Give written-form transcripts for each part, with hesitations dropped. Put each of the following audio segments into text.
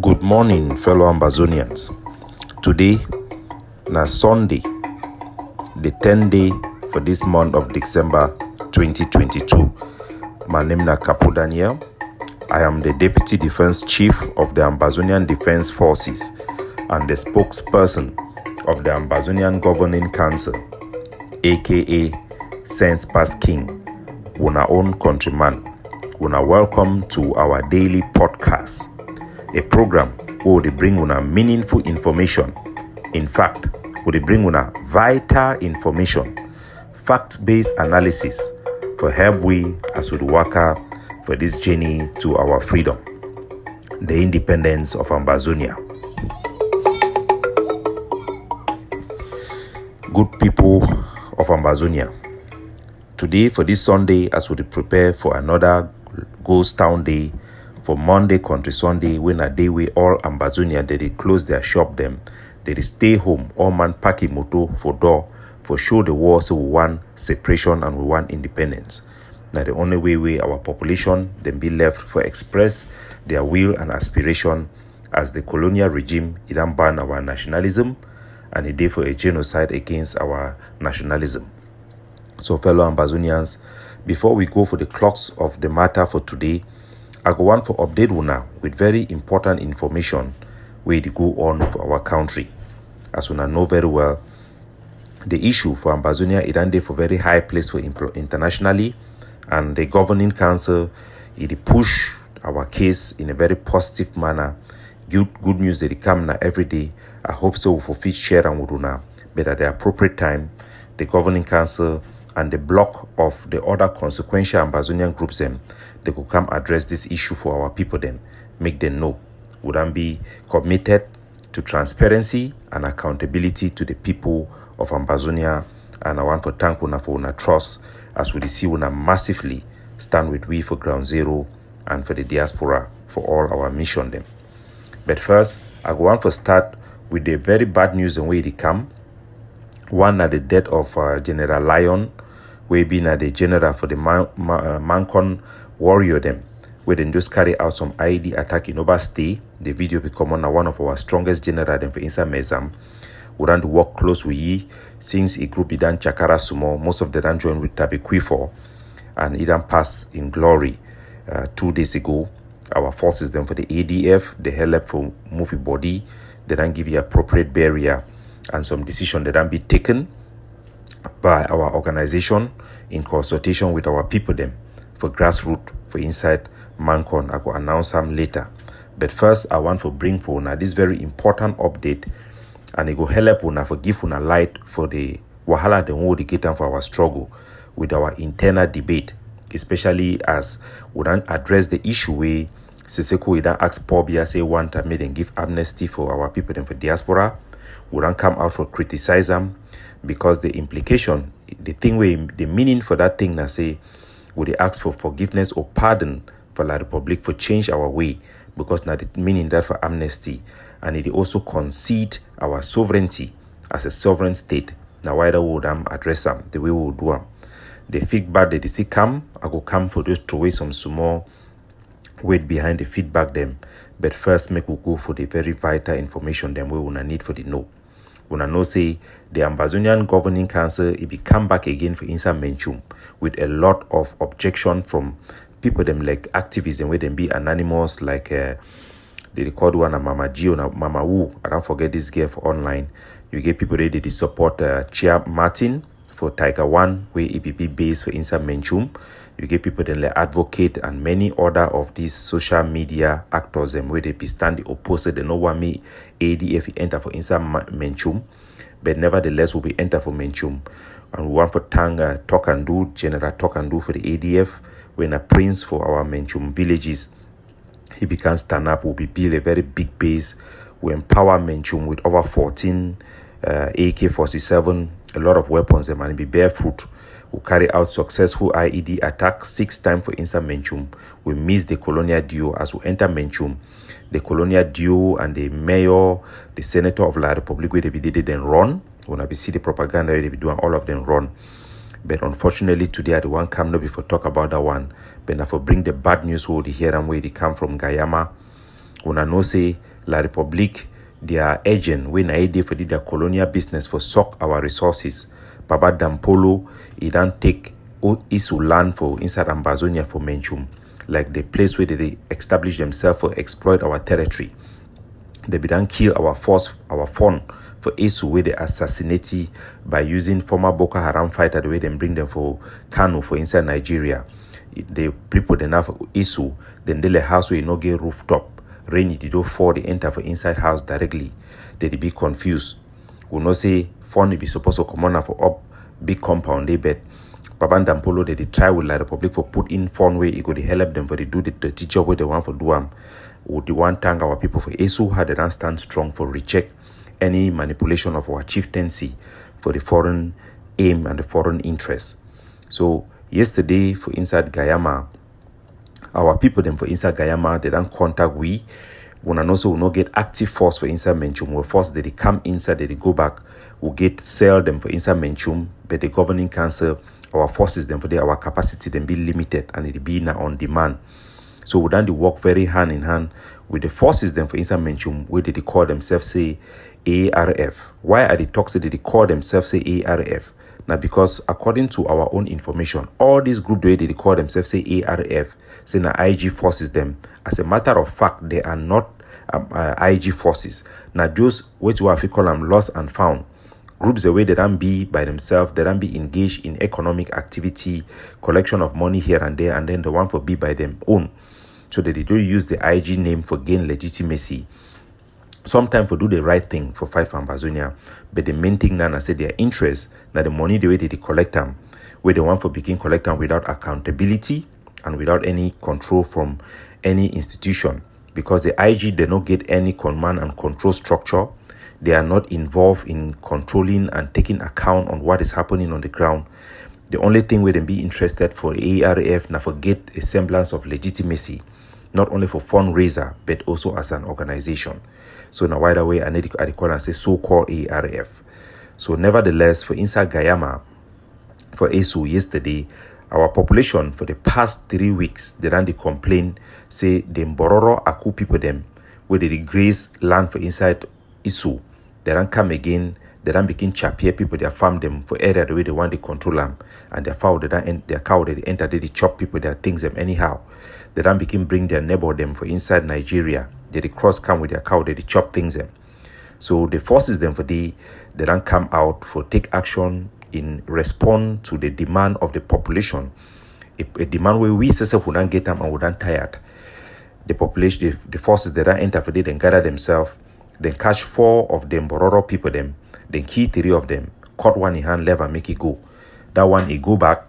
Good morning, fellow Ambazonians. Today, na Sunday, the 10th day for this month of December 2022. My name is Capo Daniel. I am the Deputy Defense Chief of the Ambazonian Defense Forces and the spokesperson of the Ambazonian Governing Council, aka Sense Pass King, una own countryman. Una welcome to our daily podcast. A program where we bring una meaningful information. In fact, we bring una vital information, fact-based analysis for help we as we work for this journey to our freedom, the independence of Ambazonia. Good people of Ambazonia, today for this Sunday, as we prepare for another Ghost Town Day, for Monday Country Sunday, when a day we all Ambazonia they close their shop them, they stay home, all man pack a moto for door, for show the war so we want separation and we want independence. Now the only way our population then be left for express their will and aspiration as the colonial regime it don't ban our nationalism and a day for a genocide against our nationalism. So fellow Ambazonians, before we go for the crux of the matter for today, I go want for update una with very important information where it go on for our country. As una know very well, the issue for Ambazonia is there for very high place for internationally, and the governing council it push our case in a very positive manner. Good news that it come now every day. I hope so for fit share and with una, but at the appropriate time, the governing council and the block of the other consequential Ambazonian groups them, they could come address this issue for our people them, make them know. Would be committed to transparency and accountability to the people of Ambazonia, and I want to thank una for una trust as we see una massively stand with we for Ground Zero and for the diaspora for all our mission them. But first, I go want to start with the very bad news and where they come. One at the death of General Lion, where been at the general for the Mankon warrior them, where they just carry out some IED attack in Oba State. The video become one of our strongest general them for Essu Menchum. We want to work close with ye since a group idan Chakara Sumo, most of them joined with Tabiquifo and idan pass in glory 2 days ago. Our forces them for the ADF, they help for movie body, they don't give you appropriate barrier and some decision that don't be taken by our organization in consultation with our people them for grassroots for inside Mankon. I will announce them later. But first, I want to bring for una this very important update, and it will help una for give una light for the wahala the whole get for our struggle with our internal debate, especially as we don't address the issue where Siseko we don't ask Pobia say want to make them give amnesty for our people them for diaspora. We don't come out for criticize them because the implication, the thing where the meaning for that thing na say would they ask for forgiveness or pardon for La Republic for change our way, because now the meaning that for amnesty, and it also concede our sovereignty as a sovereign state. Now why would address them the way we would do them? The feedback that they still come, I go come for those to weigh some small weight behind the feedback them. But first make we go for the very vital information them we wanna need for the know. Wanna know say the Ambazonian Governing Council it be come back again for Essu Menchum with a lot of objection from people them like activists and where them be anonymous like they record one Mama Gio and Mama Wu. I don't forget this girl for online. You get people ready to support Chia Martin for Tiger One where EPP base for Essu Menchum. You get people then like advocate and many other of these social media actors them where they be stand the opposite. They know what me ADF enter for Essu Menchum, but nevertheless will be enter for Menchum. And we want for talk and do general talk and do for the ADF when a prince for our Menchum villages. He began stand up, will be build a very big base. We empower Menchum with over 14 AK-47, a lot of weapons them and be barefoot. We carry out successful IED attack 6 times for Essu Menchum. We miss the colonial duo as we enter Menchum. The colonial duo and the mayor, the senator of La Republic, where they be did then run. When we see the propaganda, they be doing all of them run. But unfortunately today I don't want come no before talk about that one. But now for bring the bad news where they hear and where they come from Guyama. Una know say La Republique, their agent, when I did for their colonial business for suck our resources. Baba Dampolo, he don't take Essu land for inside Ambazonia for Menchum, like the place where they establish themselves for exploit our territory. They be done kill our force, our fund for Essu where they assassinate by using former Boko Haram fighter the way they bring them for Kano for inside Nigeria. The people they have Essu, then they house where you no get rooftop. Rainy did not fall, they enter for inside house directly. They be confused. We no say fund be supposed to come on for up big compound they bet. Baban Dampolo they try with La Republic for put in fund where it could help them for they do the dirty job where they want for do them. Would the one thank our people for Essu had they stand strong for recheck any manipulation of our chieftaincy for the foreign aim and the foreign interest. So yesterday for inside Guyama, our people them for inside Guyama, they don't contact we. When also will not get active force for inside Menchum. We'll force that they come inside, that they go back. We'll get sell them for inside Menchum, but the governing council, our forces them for our capacity them be limited and it be now on demand. So we done the work very hand in hand with the forces them for inside Menchum, where they call themselves say ARF. Why are the talks that they call themselves say ARF? Now because according to our own information, all these groups the way they call themselves say ARF, say now IG forces them. As a matter of fact, they are not IG forces. Now those which we have to call them lost and found groups, the way they don't be by themselves, they don't be engaged in economic activity, collection of money here and there, and then the one for be by them own. So that they don't use the IG name for gain legitimacy. Sometimes for do the right thing for fight for Ambazonia, but the main thing now I say their interest, that the money the way they collect them, where they want for begin collect them without accountability and without any control from any institution. Because the IG they don't get any command and control structure. They are not involved in controlling and taking account on what is happening on the ground. The only thing where they be interested for ARF now forget a semblance of legitimacy, not only for fundraiser but also as an organization. So now why way I call and say so-called ARF. So nevertheless, for inside Guyama, for Essu yesterday, our population for the past 3 weeks, they ran the complaint, say the Mbororo Aku people them, where they graze land for inside Essu. They don't come again, they don't begin chapia people, they farm them for area the way they want to control them. And their fowl, their cow, they enter, they chop people, they things them anyhow. They don't begin bring their neighbor them for inside Nigeria. They cross come with their cow, they chop things them. So the forces them for they don't come out for take action in respond to the demand of the population. A demand where we say we don't get them and we don't tired. The population, the forces that don't enter for they then gather themselves. Then catch 4 of them Bororo people them, then kill 3 of them, cut one in hand, left and make it go. That one he go back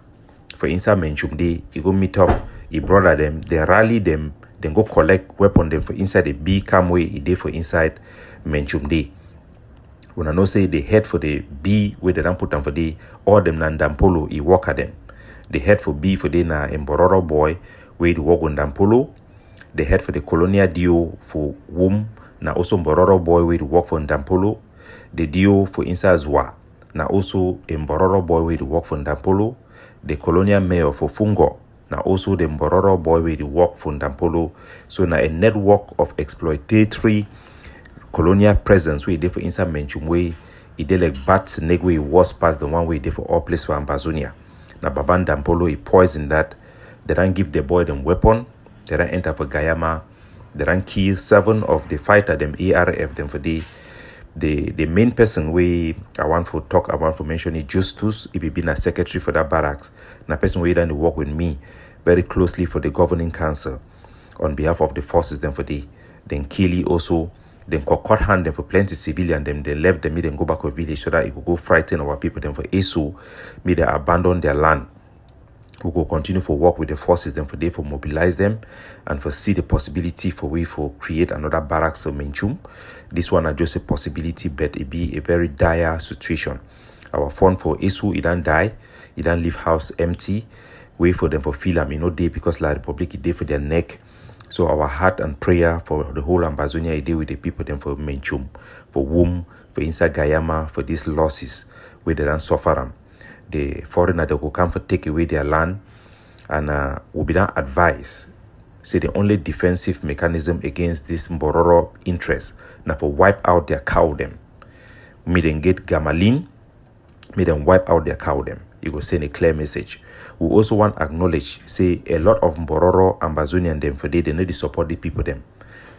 for inside Menchum Day, he go meet up, he brother them, then rally them, then go collect weapon them for inside the B cam way he did for inside Menchum Day. When I know say they head for the B where they don't put them for the all them Nandampolo, he walk at them. They head for B for the na Mbororo boy where they walk on Dampolo. They head for the Colonial Dio for Womb. Now also Mbororo boy way to work for Ndampolo. The Dio for inside Zwa. Now also a Mbororo boy way to work for Ndampolo. The colonial mayor for Fungo. Now also the Mbororo boy way to work for Ndampolo. So now a network of exploitatory colonial presence way they for inside Menchum way. It they like bats negwe was past the one way they for all place for Ambazonia. Now Baban Dampolo he poison that. They don't give the boy them weapon. They don't enter for Guyama. They ran kill 7 of the fighter them ARF them for the main person we I want to talk about for mention is Justus. He be been a secretary for that barracks. Na person we done work with me very closely for the governing council on behalf of the forces them for the then kill also then cut hand them for plenty civilian them they left them then go back to village so that it could go frighten our people them for Essu may they abandon their land. We will continue for work with the forces them for mobilize them and for see the possibility for we for create another barracks for Menchum. This one are just a possibility, but it be a very dire situation. Our fund for Essu, it don't die, it don't leave house empty. Wait for them for feel them, day because La Republic is day for their neck. So our heart and prayer for the whole Ambazonia is day with the people them for Menchum, for womb, for inside Guyama, for these losses where they don't suffer them. The foreigner that will come for take away their land and will be done advice say the only defensive mechanism against this Mbororo interest now for wipe out their cow them. Me then get Gamalin, me then wipe out their cow them. You go send a clear message. We also want to acknowledge, say a lot of Mbororo, Ambazonian them for they need to support the people them.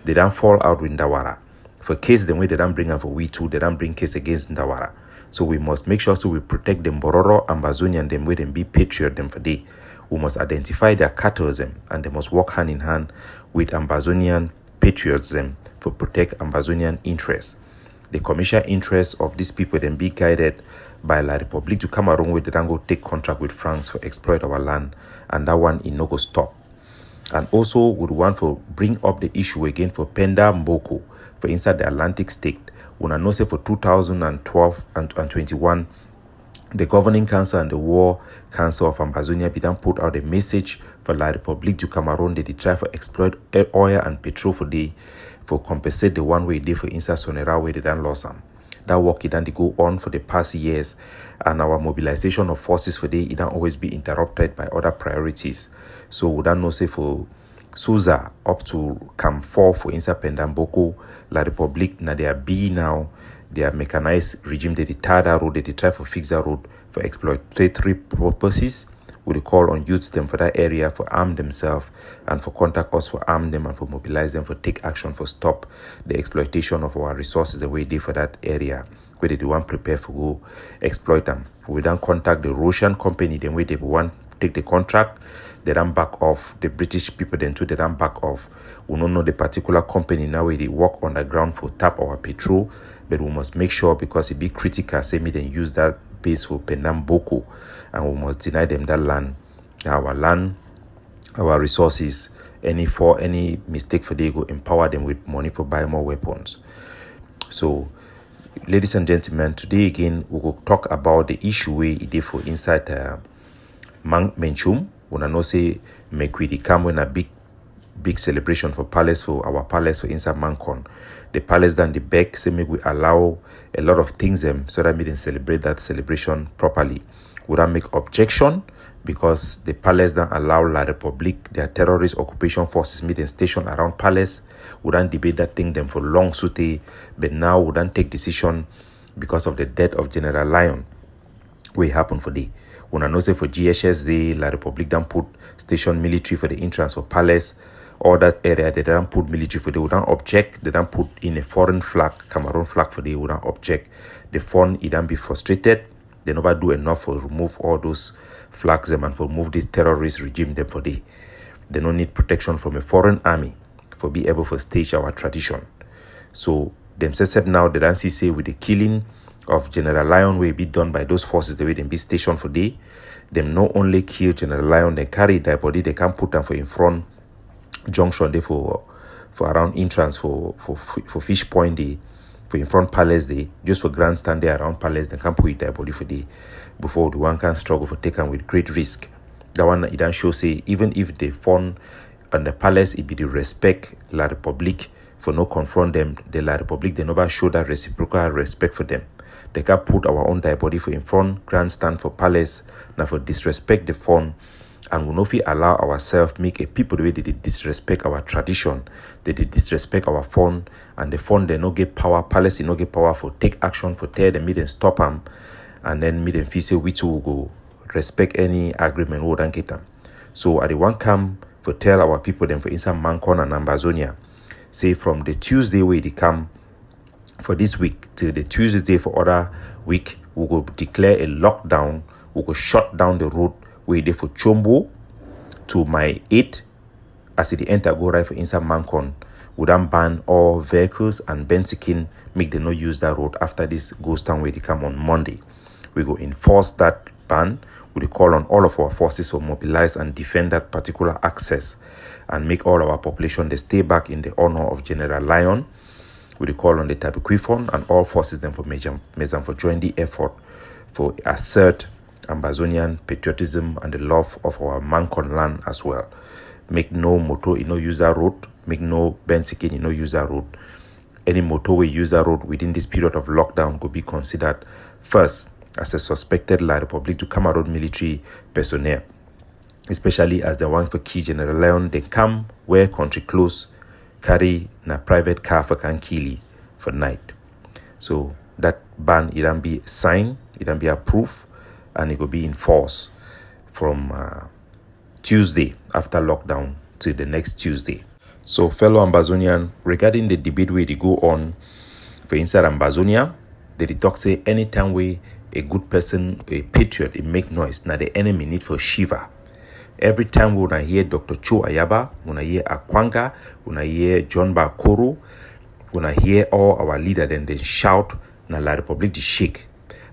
They don't fall out with Ndawara. For case the way they don't bring up for we too, they don't bring case against Ndawara. So we must make sure so we protect them Mbororo, Ambazonian them with them be patriot them for they. We must identify their cattle them and they must work hand in hand with Ambazonian patriots them for protect Ambazonian interests. The commercial interests of these people then be guided by La République to Cameroon where they don't go take contract with France for exploit our land, and that one in no go stop. And also would want to bring up the issue again for Penda Mboko for inside the Atlantic state. When I know say for 2012 and 21, the Governing Council and the War Council of Ambazonia began put out a message for La République du Cameroon that they try to exploit oil and petrol for compensate the one way they for inside Sonera where they done lost them. That work it done go on for the past years, and our mobilization of forces for it don't always be interrupted by other priorities. So we don't know say for Souza up to Camp 4 for inside Penda Mboko, La République na their B now, their mechanized regime they tie that road, they try to fix that road for exploitatory purposes. We call on youths them for that area for arm themselves and for contact us for arm them and for mobilize them for take action for stop the exploitation of our resources the way they for that area where they do want prepare for go exploit them. We don't contact the Russian company then where they want take the contract, they don't back off. The British people then too they don't back off. We don't know the particular company now where they work on the ground for tap our petrol, but we must make sure because it be critical say me then use that base for Penda Mboko, and we must deny them that land, our resources. Any mistake for they go empower them with money for buy more weapons. So, ladies and gentlemen, today again we will talk about the issue where it is for inside Menchum. When I know say make we come when a big celebration for our palace for inside Mankon. The palace done the back say make we allow a lot of things them so that we can celebrate that celebration properly. Would I make objection because the palace don't allow La République, their terrorist occupation forces meet and station around palace. We don't debate that thing them for long sute, but now we don't take decision because of the death of General Lion. What happened for the when I know say for GHS the La République don't put station military for the entrance for palace. Or that area they don't put military for they would not object. They don't put in a foreign flag, Cameroon flag for they would not object. The fund it don't be frustrated. They never do enough for remove all those flags them and for remove this terrorist regime them for they don't need protection from a foreign army for be able to stage our tradition. So themselves now they don't see say with the killing of General Lion will be done by those forces the way they be stationed for they. Them not only kill General Lion, they carry their body, they can't put them for in front junction there for around entrance for Fish Point day for in front palace day just for grandstand there around palace they can put their body for day before the one can struggle for taken with great risk. That one it don't show say even if they fund and the palace it be the respect La République for no confront them the La République they never show that reciprocal respect for them. They can put our own body for in front grandstand for palace now for disrespect the fund. And we not allow ourselves make a people the way they disrespect our tradition, they disrespect our fund, and the fund they no get power, palace they no get power for take action for tear them, and stop them, and then me them feel say we too will go respect any agreement we don't get them. So at the one come for tell our people them for inside Mankon and Ambazonia, say from the Tuesday where they come for this week till the Tuesday for other week, we will declare a lockdown, we will shut down the road where they for Chombo to my 8 as it enter go right for inside Mankon. We don't ban all vehicles and Bensikin make them not use that road after this ghost town where they come on Monday. We go enforce that ban. We call on all of our forces to mobilize and defend that particular access and make all our population they stay back in the honor of General Lion. We call on the Tabiquifon and all forces them for Mezam for join the effort for assert Ambazonian patriotism and the love of our Mankon land as well. Make no motor no use that road. Make no Bensikin no use that road. Any motorway use that road within this period of lockdown could be considered first as a suspected La République du Cameroon military personnel. especially as the one for Key General Leon, they come where country close, carry na private car for Kankili for night. So that ban, it don't be signed, it don't be approved, and it will be in force from Tuesday after lockdown to the next Tuesday. So fellow Ambazonian, regarding the debate where they go on for inside Ambazonia, they talk say anytime we a good person, a patriot, it make noise, now the enemy need for shiver. Every time we wanna hear Dr. Cho Ayaba, we wanna hear Akwanga, we wanna hear John Bakoro, we wanna hear all our leader, then they shout, na la Republic the shake.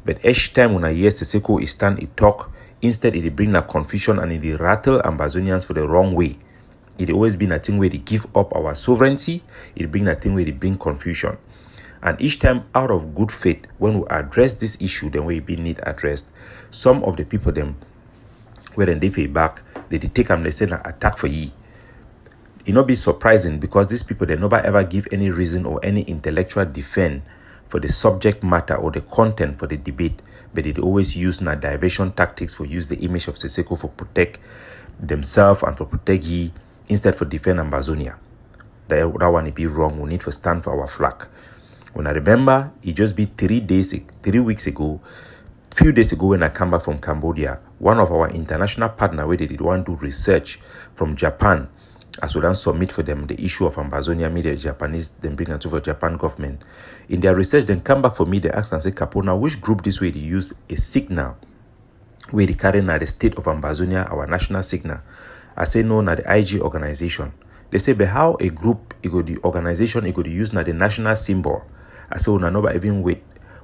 But each time when I hear Seseko, he stand, he talk, instead it bring a confusion and it rattle Ambazonians for the wrong way. It always been a thing where they give up our sovereignty, it bring a thing where they bring confusion. And each time, out of good faith, when we address this issue, then we be need addressed. Some of the people them, when they feel back, they take them, they say an attack for ye. It not be surprising because these people they never ever give any reason or any intellectual defense for the subject matter or the content for the debate, but they always use na diversion tactics for use the image of Seseko for protect themselves and for protect ye instead for defend Ambazonia. That one it be wrong. We need to stand for our flag. When I remember, it just be 3 weeks ago, few days ago when I come back from Cambodia, one of our international partner where they did want to do research from Japan, as we then submit for them the issue of Ambazonia, media Japanese, then bring it to the Japan government. In their research, then come back for me, they ask and say, Capo, now which group this way they use a signal where they carry now the state of Ambazonia, our national signal. I say no, now the IG organization. They say, but how a group, the organization, it could use now the national symbol. I say, no, but even with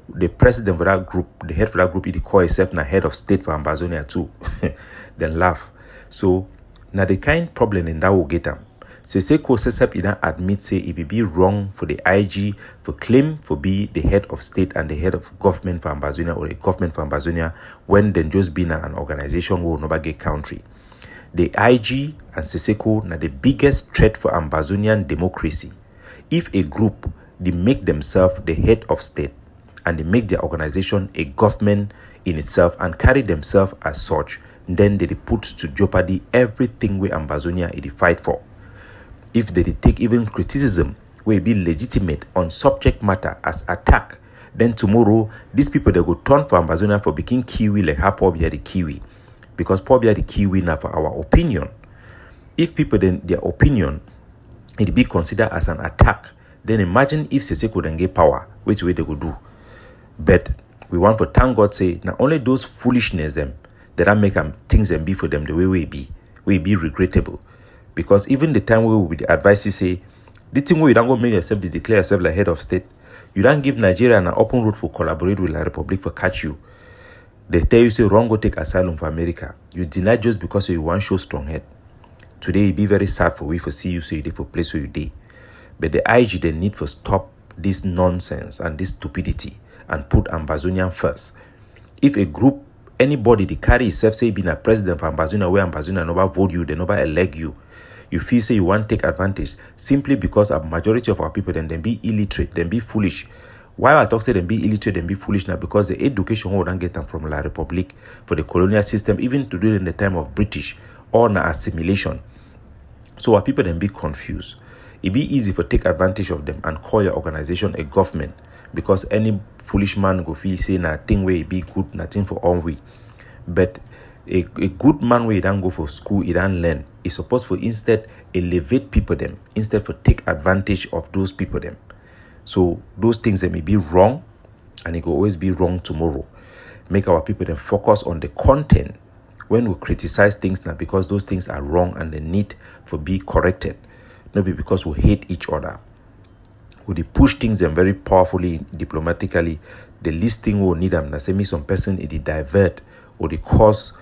the president for that group, the head for that group, he call himself now head of state for Ambazonia too. Then laugh. So now the kind problem in that will get them. Seseko Sesep Idan admit say it be wrong for the IG for claim for be the head of state and the head of government for Ambazonia or a government for Ambazonia when then just be an organization will never get country. The IG and Seseko now the biggest threat for Ambazonian democracy. If a group they make themselves the head of state and they make their organization a government in itself and carry themselves as such, then they put to jeopardy everything we Ambazonia is fight for. If they take even criticism will be legitimate on subject matter as attack, then tomorrow these people they go turn for Ambazonia for being Kiwi like how Pobia the Kiwi. Because Pobia the Kiwi now for our opinion. If people then their opinion it be considered as an attack, then imagine if Seseko then get power, which way they go do. But we want for thank God say not only those foolishness them that make them things and be for them the way we be regrettable. Because even the time we will be the advice say the thing where you don't go make yourself to declare yourself like head of state, you don't give Nigeria an open road for collaborate with the Republic for catch you. They tell you say wrong go take asylum for America. You deny just because you want show strong head. Today it be very sad for we for see you so you dey for place where you dey. But the IG they need to stop this nonsense and this stupidity and put Ambazonian first. If a group, anybody they carry itself say being a president for Ambazonia where Ambazonia never vote you, they never elect you. You feel say you want to take advantage simply because a majority of our people then be illiterate, then be foolish. Why I talk say them be illiterate and be foolish now? Because the education we don't get them from La Republic for the colonial system, even to do it in the time of British or na assimilation. So our people then be confused. It be easy for take advantage of them and call your organization a government because any foolish man go feel say na thing where it be good, nothing for all we. But a good man where he don't go for school, he don't learn. He's supposed for instead elevate people them, instead for take advantage of those people them. So those things that may be wrong and it will always be wrong tomorrow. Make our people then focus on the content when we criticize things now because those things are wrong and they need for be corrected. Not be because we hate each other. We push things them very powerfully, diplomatically. The least thing we need them. Now say me some person it divert or they cause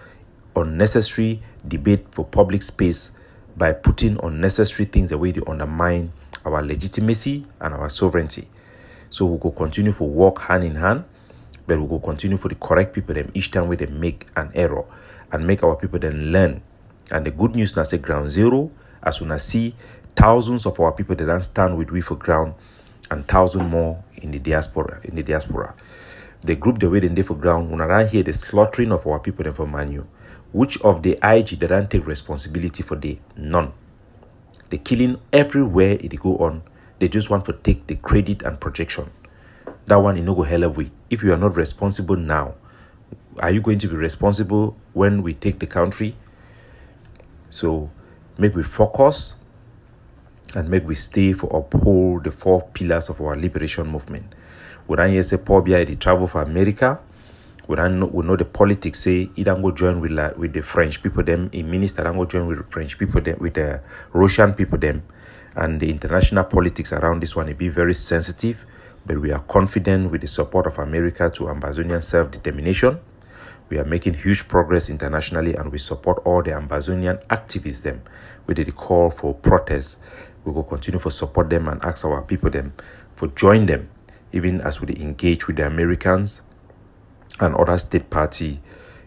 unnecessary debate for public space by putting unnecessary things the way they undermine our legitimacy and our sovereignty. So we go continue for work hand in hand, but we go continue for the correct people them each time where they make an error and make our people then learn. And the good news now say ground zero, as soon as see thousands of our people that don't stand with we for ground and thousands more in the diaspora. The group the way they for ground, when around here the slaughtering of our people then for Manu. Which of the IG that don't take responsibility for the none? The killing everywhere it go on, they just want to take the credit and projection. That one in no go hell away. If you are not responsible now, are you going to be responsible when we take the country? So make we focus and make we stay for uphold the 4 pillars of our liberation movement. We don't hear say Paul Biya they travel for America. We know the politics say he don't go join with the French people them. A minister don't go join with the French people them, with the Russian people them, and the international politics around this one it be very sensitive. But we are confident with the support of America to Ambazonian self-determination. We are making huge progress internationally, and we support all the Ambazonian activists them. We did call for protests. We will continue to support them and ask our people them for join them, even as we engage with the Americans and other state party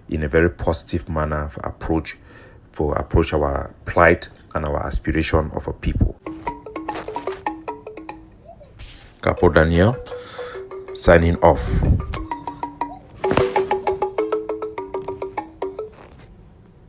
in a very positive manner for approach our plight and our aspiration of a people. Capo Daniel signing off.